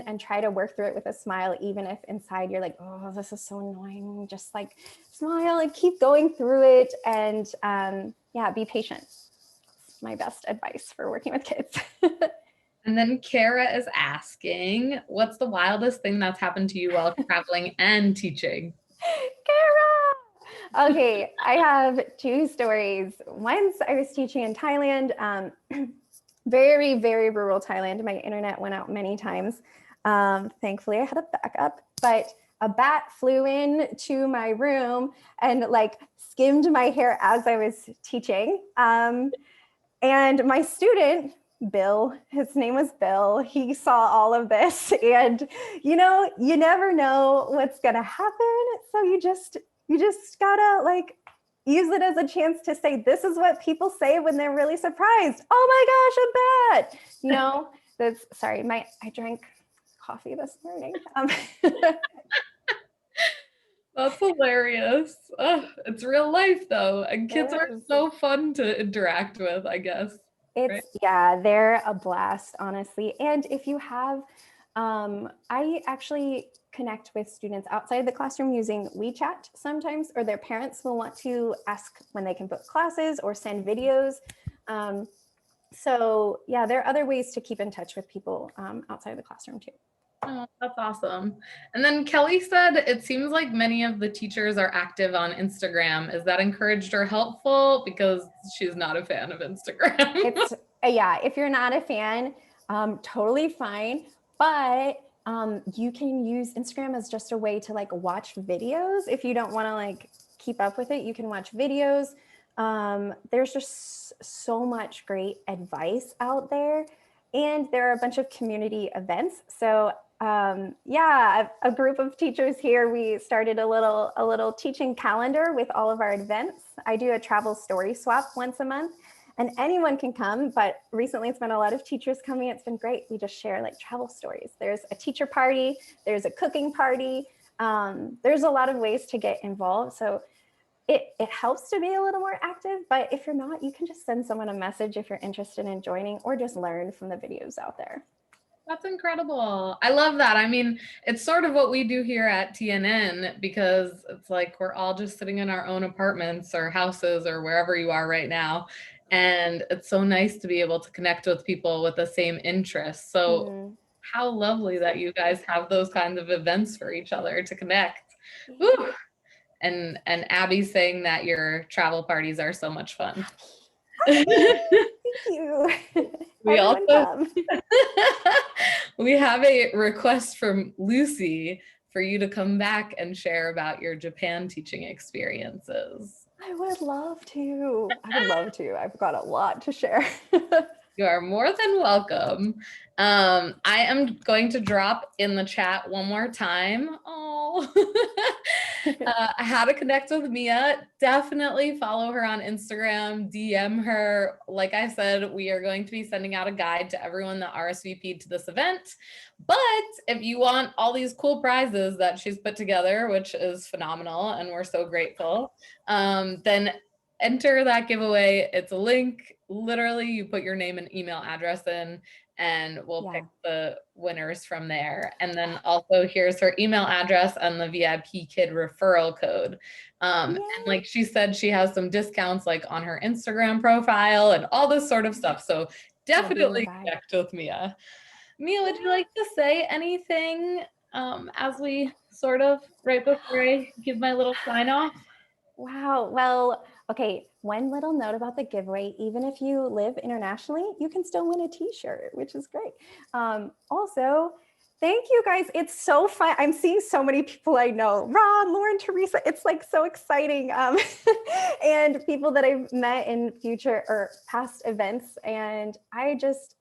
and try to work through it with a smile, even if inside you're like, oh, this is so annoying. Just like smile and keep going through it. And yeah, be patient. It's my best advice for working with kids. And then Kara is asking, what's the wildest thing that's happened to you while traveling and teaching? Kara! Okay, I have two stories. Once I was teaching in Thailand, very, very rural Thailand. My internet went out many times. Thankfully, I had a backup, but a bat flew in to my room and like skimmed my hair as I was teaching. And my student, Bill, his name was Bill, he saw all of this, and you never know what's gonna happen. So you just gotta like use it as a chance to say, this is what people say when they're really surprised. Oh my gosh, a bat! That's sorry, I drank coffee this morning. That's hilarious. It's real life though, and kids are so fun to interact with, I guess. Right? Yeah, they're a blast, honestly. And if you have, I actually connect with students outside the classroom using WeChat sometimes, or their parents will want to ask when they can book classes or send videos. So yeah, there are other ways to keep in touch with people outside the classroom too. Oh, that's awesome. And then Kelly said it seems like many of the teachers are active on Instagram. Is that encouraged or helpful? Because she's not a fan of Instagram. It's yeah, if you're not a fan, totally fine. But you can use Instagram as just a way to like watch videos. If you don't want to like keep up with it, you can watch videos. There's just so much great advice out there, and there are a bunch of community events. So yeah, a group of teachers here, we started a little teaching calendar with all of our events. I do a travel story swap once a month, and anyone can come, but recently it's been a lot of teachers coming. It's been great. We just share like travel stories. There's a teacher party, there's a cooking party. There's a lot of ways to get involved. So it helps to be a little more active, but if you're not, you can just send someone a message if you're interested in joining, or just learn from the videos out there. That's incredible. I love that. I mean, it's sort of what we do here at TNN, because it's like we're all just sitting in our own apartments or houses or wherever you are right now. And it's so nice to be able to connect with people with the same interests. So how lovely that you guys have those kinds of events for each other to connect. Woo. And Abby's saying that your travel parties are so much fun. Thank you. We Everyone also come. we have a request from Lucy for you to come back and share about your Japan teaching experiences. I would love to. I would love to. I've got a lot to share. You are more than welcome. I am going to drop in the chat one more time. Oh, how to connect with Mia. Definitely follow her on Instagram, DM her. Like I said, we are going to be sending out a guide to everyone that RSVP'd to this event. But if you want all these cool prizes that she's put together, which is phenomenal, and we're so grateful, then enter that giveaway. It's a link. Literally, you put your name and email address in, and we'll pick the winners from there. And then also here's her email address and the VIPKid referral code. And like she said, she has some discounts like on her Instagram profile and all this sort of stuff. So definitely connect with Mia. Mia, would you like to say anything as we sort of, right before I give my little sign off? Wow. Well, okay. One little note about the giveaway: even if you live internationally, you can still win a t-shirt, which is great. Also, thank you guys. It's so fun. I'm seeing so many people I know. Ron, Lauren, Teresa. It's like so exciting. And people that I've met in future or past events. And I'm just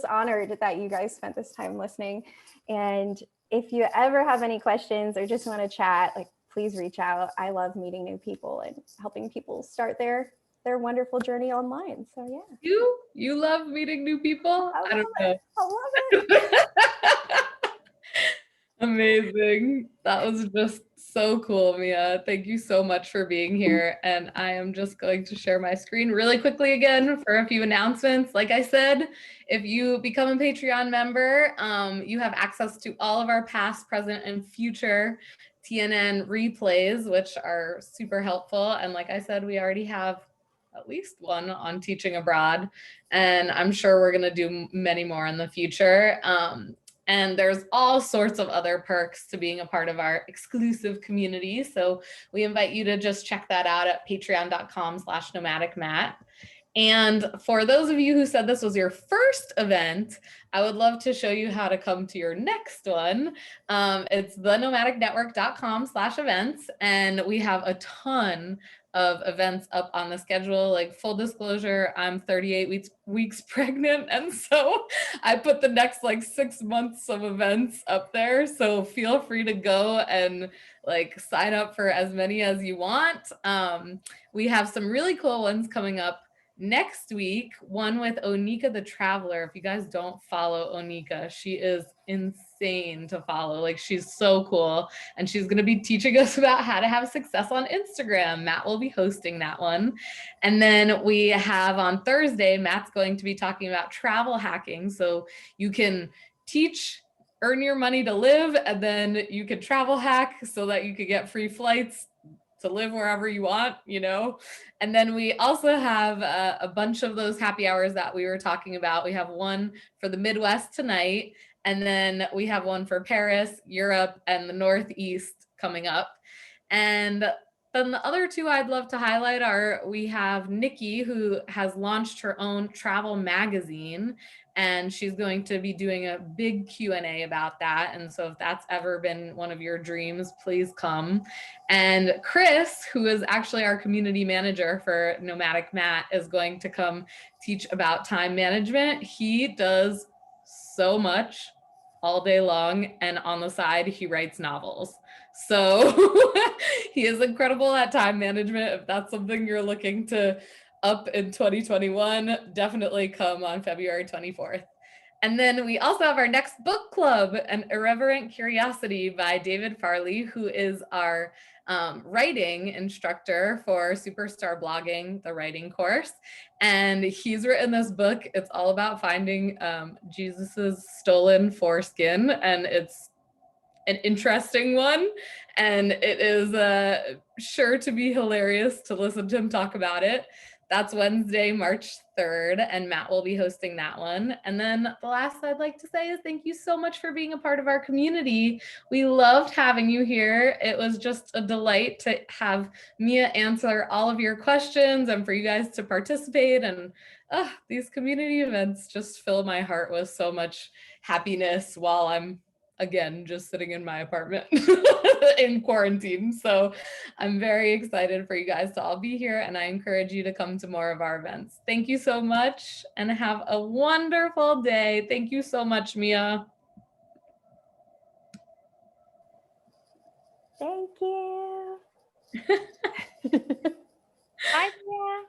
honored that you guys spent this time listening. And if you ever have any questions or just want to chat, like, please reach out. I love meeting new people and helping people start their wonderful journey online. So yeah. You love meeting new people? I don't know. I love it. Amazing. That was just so cool, Mia. Thank you so much for being here. And I am just going to share my screen really quickly again for a few announcements. Like I said, if you become a Patreon member, you have access to all of our past, present, and future TNN replays, which are super helpful. And like I said, we already have at least one on teaching abroad, and I'm sure we're going to do many more in the future. And there's all sorts of other perks to being a part of our exclusive community. So we invite you to just check that out at patreon.com/nomadicmat. And for those of you who said this was your first event, I would love to show you how to come to your next one. It's thenomadicnetwork.com/events. And we have a ton of events up on the schedule. Like, full disclosure, I'm 38 weeks pregnant. And so I put the next like 6 months of events up there. So feel free to go and like sign up for as many as you want. We have some really cool ones coming up next week, one with Onika the Traveler. If you guys don't follow Onika, she is insane to follow. Like, she's so cool. And she's going to be teaching us about how to have success on Instagram. Matt will be hosting that one. And then we have on Thursday, Matt's going to be talking about travel hacking. So you can teach, earn your money to live, and then you can travel hack so that you could get free flights to live wherever you want, you know? And then we also have a bunch of those happy hours that we were talking about. We have one for the Midwest tonight, And then we have one for Paris, Europe, and the Northeast coming up. And then the other two I'd love to highlight are, we have Nikki, who has launched her own travel magazine, and she's going to be doing a big Q&A about that. And so if that's ever been one of your dreams, please come. And Chris, who is actually our community manager for Nomadic Mat, is going to come teach about time management. He does so much all day long, and on the side he writes novels. So he is incredible at time management. If that's something you're looking to up in 2021, definitely come on February 24th. And then we also have our next book club, An Irreverent Curiosity by David Farley, who is our writing instructor for Superstar Blogging, the writing course. And he's written this book. It's all about finding Jesus's stolen foreskin, and it's an interesting one, and it is sure to be hilarious to listen to him talk about it. That's Wednesday, March 3rd, and Matt will be hosting that one. And then the last I'd like to say is thank you so much for being a part of our community. We loved having you here. It was just a delight to have Mia answer all of your questions and for you guys to participate. And these community events just fill my heart with so much happiness while I'm, again, just sitting in my apartment in quarantine. So I'm very excited for you guys to all be here, and I encourage you to come to more of our events. Thank you so much and have a wonderful day. Thank you so much, Mia. Thank you. Bye, Mia.